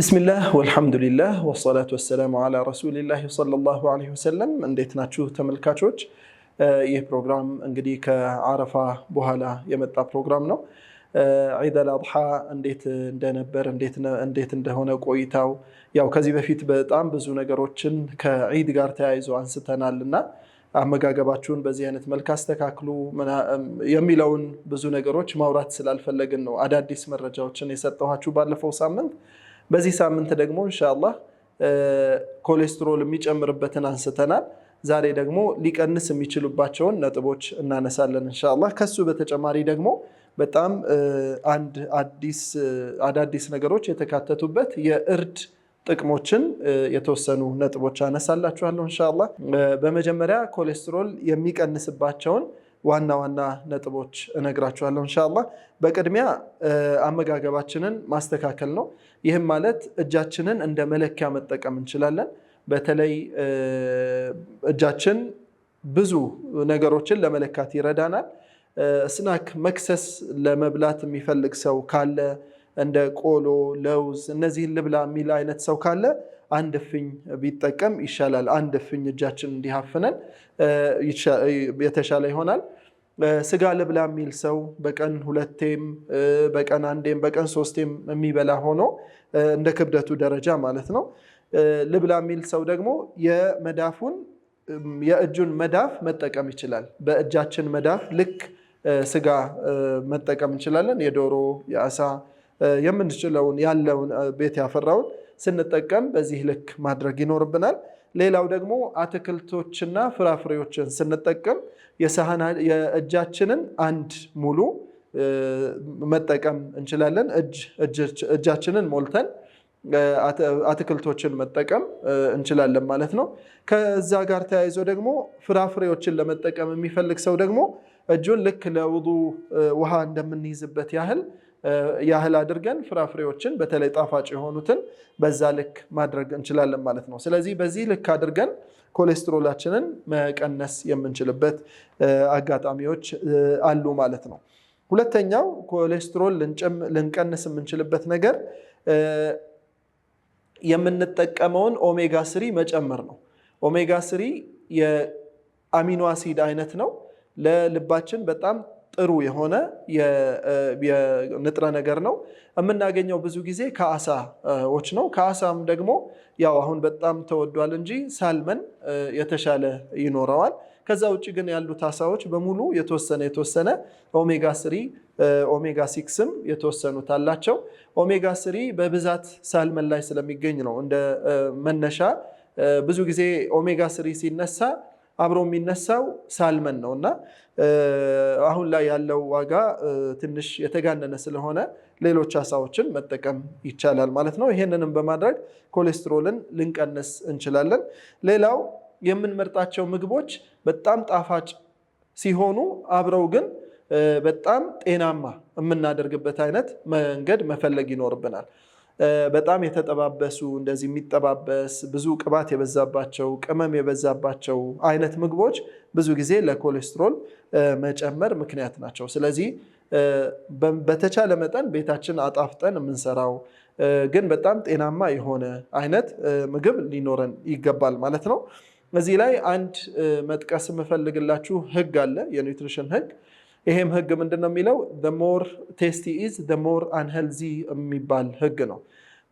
بسم الله والحمد لله والصلاة والسلام على رسول الله صلى الله عليه وسلم እንዴት ናችሁ ተመልካቾች ይህ ፕሮግራም እንግዲህ ከአረፋ በኋላ የመጣ ፕሮግራም ነው ዒድ አልአድሃ እንዴት እንደነበር እንዴት እንደሆነ ቆይታው ያው ከዚህ በፊት በጣም ብዙ ነገሮችን ከዒድ ጋር ተያይዞ አንስተናልና አመጋገባችሁን በዚህ አይነት መልኩ አስተካክሉ የሚለውን ብዙ ነገሮች ማውራት ስላልፈለግን ነው አዳዲስ መረጃዎችን የሰጠኋችሁ ባለፈው ሳምንት በዚህ ሳምንት ደግሞ ኢንሻአላህ ኮሌስትሮል የሚጨምርበትን አንስተናል ዛሬ ደግሞ ሊቀንስ የሚችሉባቸውን ነጥቦች እናነሳለን ኢንሻአላህ ከሱ በተጨማሪ ደግሞ በጣም አዳዲስ ነገሮች የተካተቱበት የእርድ ጥቅሞችን የተወሰኑ ነጥቦች አነሳላችኋለሁ ኢንሻአላህ በመጀመሪያ ኮሌስትሮል የሚቀንስባቸውን ዋና ነጥቦች እነግራችኋለሁ ኢንሻአላህ በቅድሚያ አመጋገባችንን ማስተካከል ነው ይህም ማለት እጃችንን እንደ መለኪያ መጠቀም እንችላለን በተለይ እጃችን ብዙ ነገሮችን ለመለካት ይረዳናል ስናክ መክሰስ ለመብላት የሚፈልግ ሰው ካለ እንደ ቆሎ ለውዝ እነዚህ ልብላ የሚል አይነት ሰው ካለ አንድ ፍኝ ቢጠቀም ይሻላል አንድ ፍኝ እጃችን እንዲያፍነን የተሻለ ይሆናል ስጋ ልብላ የሚል ሰው በቀን ሁለቴም በቀን አንዴም በቀን ሶስቴም የሚበላ ሆኖ እንደ ክብደቱ ደረጃ ማለት ነው ልብላ የሚል ሰው ደግሞ የእጁን መዳፍ መጠቀም ይችላል በእጃችን መዳፍ ልክ ስጋ መጠቀም እንችላለን የዶሮ የአሳ የምንችለውን ያለውን ቤት ያፈራውን ስንጠቀም በዚህ ልክ ማድረግ ይኖርብናል ሌላው ደግሞ አትክልቶችና ፍራፍሬዎችን ስንጠቀም የእጃችንን አንድ ሙሉ መጠቀም እንችላለን እጃችንን ሞልተን አትክልቶችን መጠቀም እንችላለን ማለት ነው ከዛ ጋር ተያይዞ ደግሞ ፍራፍሬዎችን ለመጠቀም የሚፈልግ ሰው ደግሞ እጁን ልክ ለውዱ ውሃ እንደምንይዝበት ያህል አድርገን ፍራፍሬዎችን በተለይ ጣፋጭ የሆኑትን በዛ ልክ ማድረግ እንችላለን ማለት ነው ስለዚህ በዚህ ልክ አድርገን ኮሌስትሮላችንን መቀነስ የምንችልበት አጋጣሚዎች አሉ ማለት ነው ሁለተኛው ኮሌስትሮል ልንቀንስ የምንችልበት ነገር የምንጠቀመውን ኦሜጋ 3 መጨመር ነው ኦሜጋ 3 የአሚኖ አሲድ አይነት ነው ለልባችን በጣም ጥሩ የሆነ የንጥረ ነገር ነው የምናገኘው ብዙ ጊዜ ከአሳዎች ነው ከአሳም ደግሞ ያው አሁን በጣም ተወዷል እንጂ ሳልመን የተሻለ ይኖረዋል ከዛ ውጪ ግን ያሉት አሳዎች በሙሉ የተወሰነ ኦሜጋ 3 ኦሜጋ 6ም የተወሰኑት አላቸው ኦሜጋ 3 በብዛት ሳልመን ላይ ስለሚገኝ ነው እንደ መነሻ ብዙ ጊዜ ኦሜጋ 3 ሲነሳ አብሮ የሚነሳው ሳልመን ነውና አሁን ላይ ያለው ዋጋ ትንሽ የተጋነነ ስለሆነ ሌሎች አሳዎችን መጠቀም ይቻላል ማለት ነው ይሄንንም በማድረግ ኮሌስትሮልን ልንቀንስ እንችላለን ሌላው የምንመርጣቸው ምግቦች በጣም ጣፋጭ ሲሆኑ አብረው ግን በጣም ጤናማ የምናደርግበት አይነት መንገድ መፈለግ ይኖርብናል በጣም የተጠባበሱ እንደዚህ የሚጠባበስ ብዙ ቅባት የበዛባቸው ቅመም የበዛባቸው አይነት ምግቦች ብዙ ጊዜ ለኮሌስትሮል መጨመር ምክንያት ናቸው ስለዚህ በተቻለ መጠን ቤታችን አጣፍጠን የምንሰራው ግን በጣም ጤናማ የሆነ አይነት ምግብ ሊኖረን ይገባል ማለት ነው እዚህ ላይ አንድ መጥቀስ የምፈልግላችሁ ህግ አለ የኒውትሪሽን ህግ ይሄም ህግ ምንድነው የሚለው the more tasty is the more unhealthy የሚባል ህግ ነው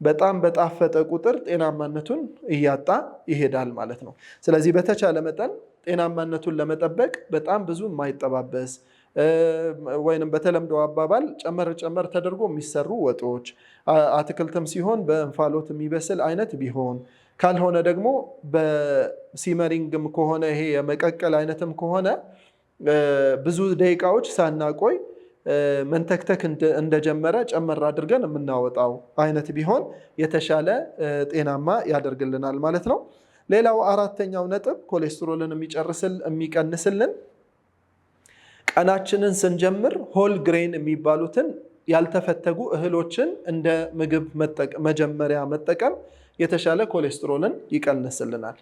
በጣም በጣፈጠ ቁጥር ጤናማነቱን እያጣ ይሄዳል ማለት ነው ስለዚህ በተቻለ መጠን ጤናማነቱን ለመጠበቅ በጣም ብዙ የማይጠባበስ ወይንም በተለምዶ አባባል ጨመር ተደርጎ የሚሰሩ ወጦች አትክልትም ሲሆን በእንፋሎት የሚበስል አይነት ቢሆን ካልሆነ ደግሞ በሲመሪንግም ከሆነ ይሄ የመቀቀል አይነትም ከሆነ ብዙ ደቂቃዎች ሳናቆይ መንተክተክ እንደጀመረ ጨመር አድርገን የምናወጣው አይነት ቢሆን የተሻለ ጤናማ ያደርግልናል ማለት ነው ሌላው አራተኛው ነጥብ ኮሌስትሮልን የሚቀንስልን ቀናችንን ስንጀምር ሆል ግሬን የሚባሉትን ያልተፈተጉ እህሎችን እንደ ምግብ መጀመሪያ መጠቀም የተሻለ ኮሌስትሮልን ይቀንስልናል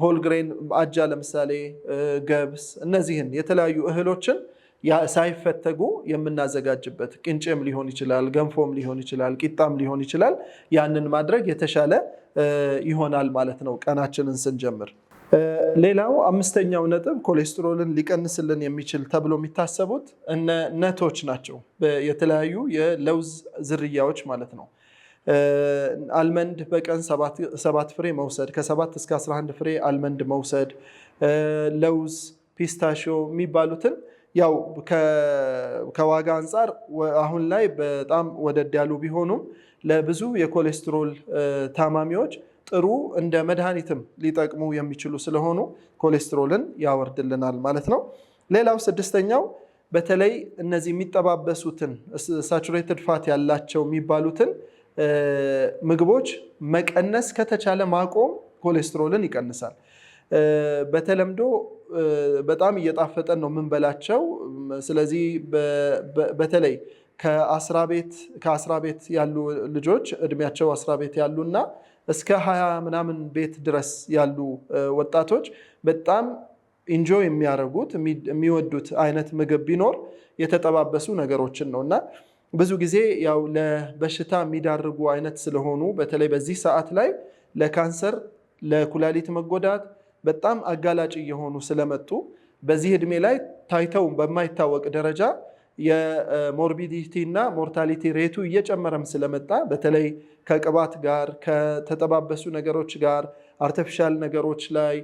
ሆል ግሬን አጃ ለምሳሌ ገብስ እነዚህን የተለያዩ እህሎችን ሳይፈተጉ የምናዘጋጅበት ቅንጨም ሊሆን ይችላል፣ ገንፎም ሊሆን ይችላል፣ ቂጣም ሊሆን ይችላል። ያንን ማድረግ የተሻለ ይሆናል ማለት ነው ቀናችንን ስንጀምር። ሌላው አምስተኛው ነጥብ ኮሌስትሮልን ሊቀንስልን የሚችል ተብሎ የሚታሰቡት ነቶች ናቸው። የተለያዩ የለውዝ ዝርያዎች ማለት ነው። አልመንድ በቀን 7 ፍሬ መውሰድ፣ ከ7 እስከ 11 ፍሬ አልመንድ መውሰድ፣ ለውዝ፣ ፒስታሽዮ የሚባሉትን ያው ከዋጋ አንጻር አሁን ላይ በጣም ወደድ ያሉ ቢሆኑም ለብዙ የኮሌስትሮል ታማሚዎች ጥሩ እንደ መድኃኒትም ሊጠቅሙ የሚችሉ ስለሆኑ ኮሌስትሮልን ያወርድልናል ማለት ነው። ሌላው ስድስተኛው በተለይ እነዚህ የሚጠባበሱትን ሳቹሬትድ ፋት ያላቸው የሚባሉትን ምግቦች መቀነስ ከተቻለ ማቆም ኮሌስትሮልን ይቀንሳል። በተለምዶ በጣም እየጣፈጠን ነው የምንበላቸው። ስለዚህ በተለይ ከአስራ ቤት ያሉ ልጆች እድሜያቸው 10 ቤት ያሉና እስከ 20 ምናምን ቤት ድረስ ያሉ ወጣቶች በጣም ኢንጆይ የሚያደርጉት የሚወዱት አይነት ምግብ ቢኖር የተጠባበሱ ነገሮችን ነው እና ብዙ ጊዜ ያው ለበሽታ የሚዳርጉ አይነት ስለሆኑ በተለይ በዚህ ሰዓት ላይ ለካንሰር፣ ለኩላሊት መጎዳት በጣም አጋላጭ እየሆኑ ስለመጡ በዚህ እድሜ ላይ ታይተው በማይታወቅ ደረጃ የሞርቢዲቲ እና ሞርታሊቲ ሬቱ እየጨመረም ስለመጣ በተለይ ከቅባት ጋር ከተጠባበሱ ነገሮች ጋር አርቲፊሻል ነገሮች ላይ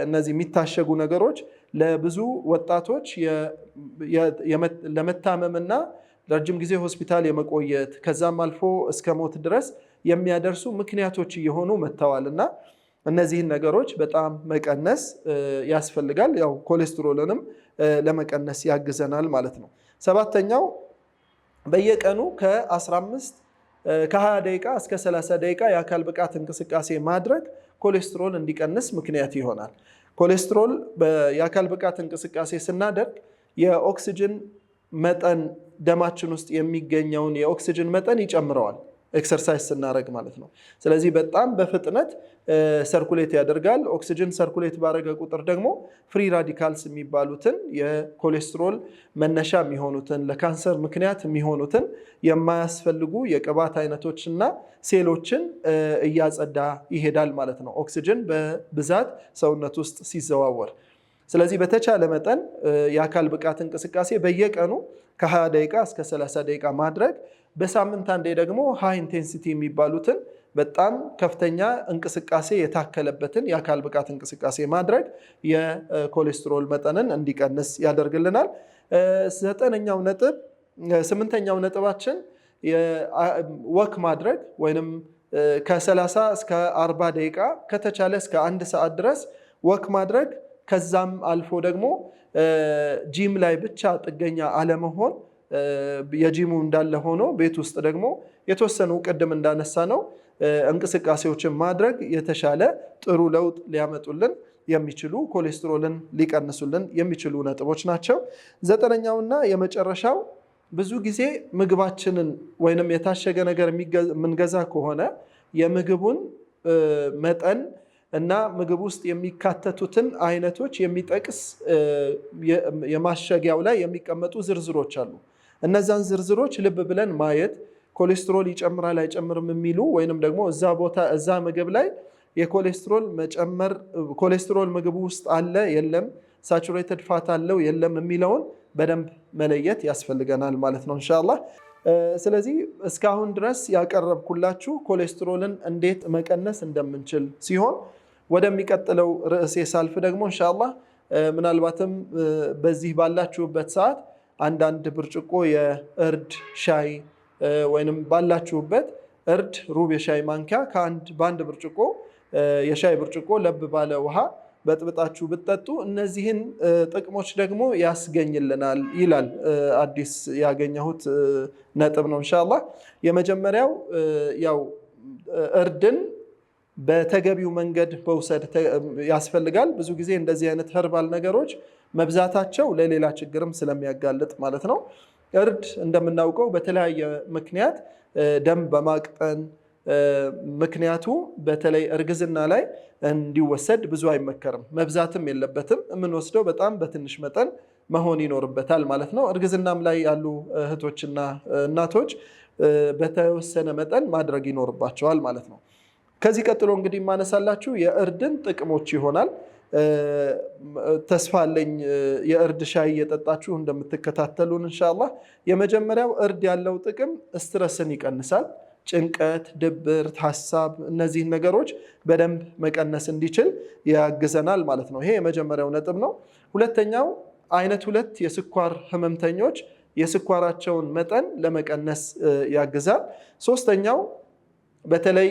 እነዚህ የሚታሸጉ ነገሮች ለብዙ ወጣቶች ለመታመምና ለረጅም ጊዜ ሆስፒታል የመቆየት ከዛም አልፎ እስከ ሞት ድረስ የሚያደርሱ ምክንያቶች እየሆኑ መጥተዋል እና እነዚህን ነገሮች በጣም መቀነስ ያስፈልጋል። ያው ኮሌስትሮልንም ለመቀነስ ያግዘናል ማለት ነው። ሰባተኛው በየቀኑ ከ20 ደቂቃ እስከ 30 ደቂቃ የአካል ብቃት እንቅስቃሴ ማድረግ ኮሌስትሮል እንዲቀንስ ምክንያት ይሆናል። ኮሌስትሮል የአካል ብቃት እንቅስቃሴ ስናደርግ የኦክሲጅን መጠን ደማችን ውስጥ የሚገኘውን የኦክሲጅን መጠን ይጨምረዋል። ኤክሰርሳይዝ ስናደርግ ማለት ነው። ስለዚህ በጣም በፍጥነት ሰርኩሌት ያደርጋል። ኦክሲጅን ሰርኩሌት ባደረገ ቁጥር ደግሞ ፍሪ ራዲካልስ የሚባሉትን የኮሌስትሮል መነሻ የሚሆኑትን ለካንሰር ምክንያት የሚሆኑትን የማያስፈልጉ የቅባት አይነቶችና ሴሎችን እያጸዳ ይሄዳል ማለት ነው፣ ኦክሲጅን በብዛት ሰውነት ውስጥ ሲዘዋወር። ስለዚህ በተቻለ መጠን የአካል ብቃት እንቅስቃሴ በየቀኑ ከ20 ደቂቃ እስከ 30 ደቂቃ ማድረግ፣ በሳምንት አንዴ ደግሞ ሃይ ኢንቴንሲቲ የሚባሉትን በጣም ከፍተኛ እንቅስቃሴ የታከለበትን የአካል ብቃት እንቅስቃሴ ማድረግ የኮሌስትሮል መጠንን እንዲቀንስ ያደርግልናል። ስምንተኛው ነጥባችን ወክ ማድረግ ወይንም ከ30 እስከ 40 ደቂቃ ከተቻለ እስከ 1 ሰዓት ድረስ ወክ ማድረግ፣ ከዛም አልፎ ደግሞ ጂም ላይ ብቻ ጥገኛ አለመሆን፣ የጂሙ እንዳለ ሆኖ ቤት ውስጥ ደግሞ የተወሰኑ ቅድም እንዳነሳ ነው እንቅስቃሴዎችን ማድረግ የተሻለ ጥሩ ለውጥ ሊያመጡልን የሚችሉ ኮሌስትሮልን ሊቀንሱልን የሚችሉ ነጥቦች ናቸው። 9ኛውና የመጨረሻው ብዙ ጊዜ ምግባችንን ወይንም የታሸገ ነገር የምንገዛ ከሆነ የምግቡን መጠን እና ምግብ ውስጥ የሚካተቱትን አይነቶች የሚጠቅስ የማሸጊያው ላይ የሚቀመጡ ዝርዝሮች አሉ። እነዛን ዝርዝሮች ልብ ብለን ማየት ኮሌስትሮል ይጨምራል አይጨምርም የሚሉ ወይንም ደግሞ እዛ ምግብ ላይ የኮሌስትሮል መጨመር ኮሌስትሮል ምግቡ ውስጥ አለ የለም፣ ሳቹሬትድ ፋት አለው የለም የሚለውን በደንብ መለየት ያስፈልገናል ማለት ነው ኢንሻአላህ። ስለዚህ እስካሁን ድረስ ያቀረብኩላችሁ ኮሌስትሮልን እንዴት መቀነስ እንደምንችል ሲሆን ወደሚቀጥለው ርዕሴ ሳልፍ ደግሞ ኢንሻአላህ ምናልባትም በዚህ ባላችሁበት ሰዓት አንዳንድ ብርጭቆ የእርድ ሻይ ወይንም ባላችሁበት እርድ ሩብ የሻይ ማንኪያ በአንድ ብርጭቆ የሻይ ብርጭቆ ለብ ባለ ውሃ በጥብጣችሁ ብትጠጡ እነዚህን ጥቅሞች ደግሞ ያስገኝልናል ይላል አዲስ ያገኘሁት ነጥብ ነው ኢንሻአላህ። የመጀመሪያው ያው እርድን በተገቢው መንገድ መውሰድ ያስፈልጋል። ብዙ ጊዜ እንደዚህ አይነት ኸርባል ነገሮች መብዛታቸው ለሌላ ችግርም ስለሚያጋልጥ ማለት ነው። እርድ እንደምናውቀው በተለያየ ምክንያት ደም በማቅጠን ምክንያቱ በተለይ እርግዝና ላይ እንዲወሰድ ብዙ አይመከርም፣ መብዛትም የለበትም። የምንወስደው በጣም በትንሽ መጠን መሆን ይኖርበታል ማለት ነው። እርግዝናም ላይ ያሉ እህቶችና እናቶች በተወሰነ መጠን ማድረግ ይኖርባቸዋል ማለት ነው። ከዚህ ቀጥሎ እንግዲህ ማነሳላችሁ የእርድን ጥቅሞች ይሆናል። ተስፋ አለኝ የእርድ ሻይ እየጠጣችሁ እንደምትከታተሉን ኢንሻአላህ። የመጀመሪያው እርድ ያለው ጥቅም ስትረስን ይቀንሳል። ጭንቀት፣ ድብርት፣ ሐሳብ እነዚህን ነገሮች በደንብ መቀነስ እንዲችል ያግዘናል ማለት ነው። ይሄ የመጀመሪያው ነጥብ ነው። ሁለተኛው አይነት 2 የስኳር ህመምተኞች የስኳራቸውን መጠን ለመቀነስ ያግዛል። ሶስተኛው በተለይ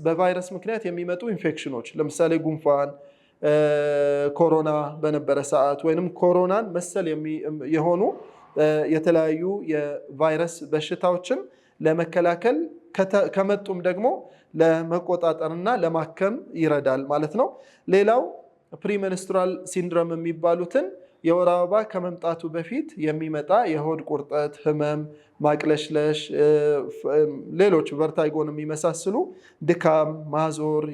በቫይረስ ምክንያት የሚመጡ ኢንፌክሽኖች ለምሳሌ ጉንፋን፣ ኮሮና በነበረ ሰዓት ወይንም ኮሮናን መሰል የሆኑ የተለያዩ የቫይረስ በሽታዎችን ለመከላከል ከመጡም ደግሞ ለመቆጣጠርና ለማከም ይረዳል ማለት ነው። ሌላው ፕሪሜንስትራል ሲንድሮም የሚባሉትን የወር አበባ ከመምጣቱ በፊት የሚመጣ የሆድ ቁርጠት፣ ህመም፣ ማቅለሽለሽ፣ ሌሎች ቨርታይጎን የሚመሳስሉ ድካም፣ ማዞር፣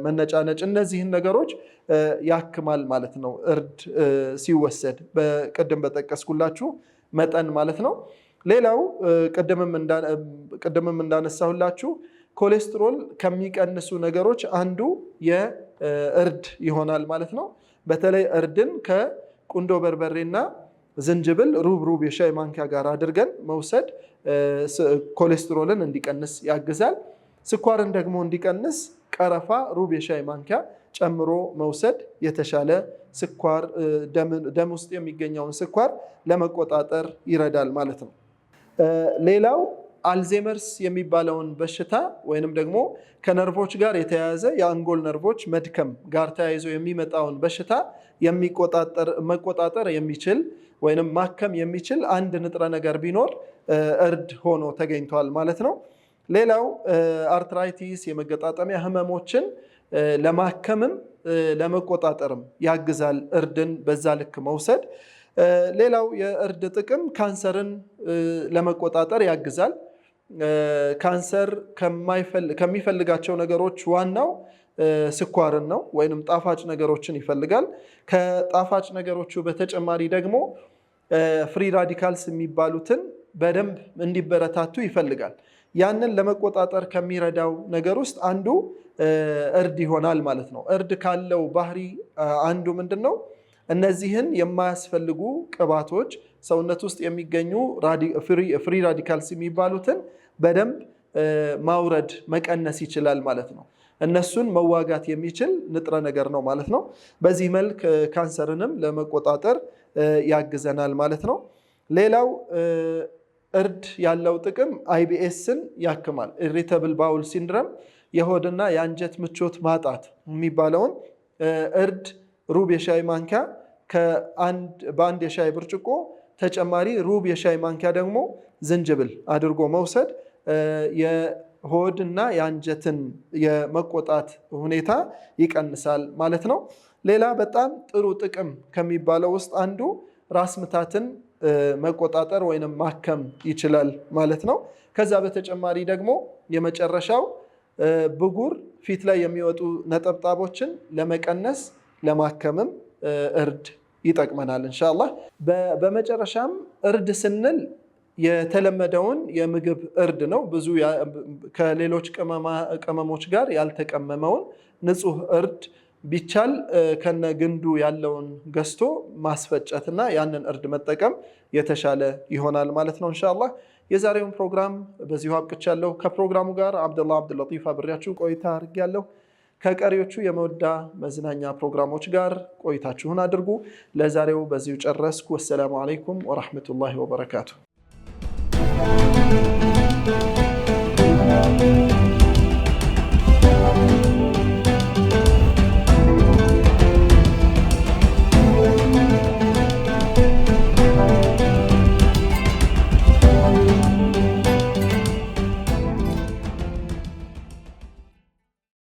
መነጫነጭ እነዚህን ነገሮች ያክማል ማለት ነው እርድ ሲወሰድ በቅድም በጠቀስኩላችሁ መጠን ማለት ነው። ሌላው ቅድምም እንዳነሳሁላችሁ ኮሌስትሮል ከሚቀንሱ ነገሮች አንዱ የእርድ ይሆናል ማለት ነው። በተለይ እርድን ከቁንዶ በርበሬና ዝንጅብል ሩብ የሻይ ማንኪያ ጋር አድርገን መውሰድ ኮሌስትሮልን እንዲቀንስ ያግዛል። ስኳርን ደግሞ እንዲቀንስ ቀረፋ ሩብ የሻይ ማንኪያ ጨምሮ መውሰድ የተሻለ ስኳር ደም ውስጥ የሚገኘውን ስኳር ለመቆጣጠር ይረዳል ማለት ነው። ሌላው አልዜመርስ የሚባለውን በሽታ ወይንም ደግሞ ከነርቮች ጋር የተያያዘ የአንጎል ነርቮች መድከም ጋር ተያይዞ የሚመጣውን በሽታ መቆጣጠር የሚችል ወይንም ማከም የሚችል አንድ ንጥረ ነገር ቢኖር እርድ ሆኖ ተገኝቷል ማለት ነው። ሌላው አርትራይቲስ የመገጣጠሚያ ህመሞችን ለማከምም ለመቆጣጠርም ያግዛል እርድን በዛ ልክ መውሰድ። ሌላው የእርድ ጥቅም ካንሰርን ለመቆጣጠር ያግዛል። ካንሰር ከሚፈልጋቸው ነገሮች ዋናው ስኳርን ነው ወይንም ጣፋጭ ነገሮችን ይፈልጋል። ከጣፋጭ ነገሮቹ በተጨማሪ ደግሞ ፍሪ ራዲካልስ የሚባሉትን በደንብ እንዲበረታቱ ይፈልጋል። ያንን ለመቆጣጠር ከሚረዳው ነገር ውስጥ አንዱ እርድ ይሆናል ማለት ነው። እርድ ካለው ባህሪ አንዱ ምንድነው? እነዚህን የማያስፈልጉ ቅባቶች ሰውነት ውስጥ የሚገኙ ፍሪ ራዲካልስ የሚባሉትን በደንብ ማውረድ መቀነስ ይችላል ማለት ነው። እነሱን መዋጋት የሚችል ንጥረ ነገር ነው ማለት ነው። በዚህ መልክ ካንሰርንም ለመቆጣጠር ያግዘናል ማለት ነው። ሌላው እርድ ያለው ጥቅም አይቢኤስን ያክማል። ኢሪተብል ባውል ሲንድረም የሆድና የአንጀት ምቾት ማጣት የሚባለውን እርድ ሩብ የሻይ ማንኪያ በአንድ የሻይ ብርጭቆ ተጨማሪ ሩብ የሻይ ማንኪያ ደግሞ ዝንጅብል አድርጎ መውሰድ የሆድና የአንጀትን የመቆጣት ሁኔታ ይቀንሳል ማለት ነው። ሌላ በጣም ጥሩ ጥቅም ከሚባለው ውስጥ አንዱ ራስ ምታትን መቆጣጠር ወይንም ማከም ይችላል ማለት ነው። ከዛ በተጨማሪ ደግሞ የመጨረሻው ብጉር ፊት ላይ የሚወጡ ነጠብጣቦችን ለመቀነስ ለማከምም እርድ ይጠቅመናል ኢንሻአላህ። በመጨረሻም እርድ ስንል የተለመደውን የምግብ እርድ ነው። ብዙ ከሌሎች ቅመሞች ጋር ያልተቀመመውን ንጹህ እርድ ቢቻል ከነግንዱ ያለውን ገዝቶ ማስፈጨትና ያንን እርድ መጠቀም የተሻለ ይሆናል ማለት ነው ኢንሻአላህ። የዛሬውን ፕሮግራም በዚሁ አብቅቻለሁ። ከፕሮግራሙ ጋር አብደላህ አብዱልለጢፍ አብሬያችሁ ቆይታ አድርጌያለሁ። ከቀሪዎቹ የመወዳ መዝናኛ ፕሮግራሞች ጋር ቆይታችሁን አድርጉ። ለዛሬው በዚሁ ጨረስኩ። ወሰላሙ አለይኩም ወራህመቱላሂ ወበረካቱ።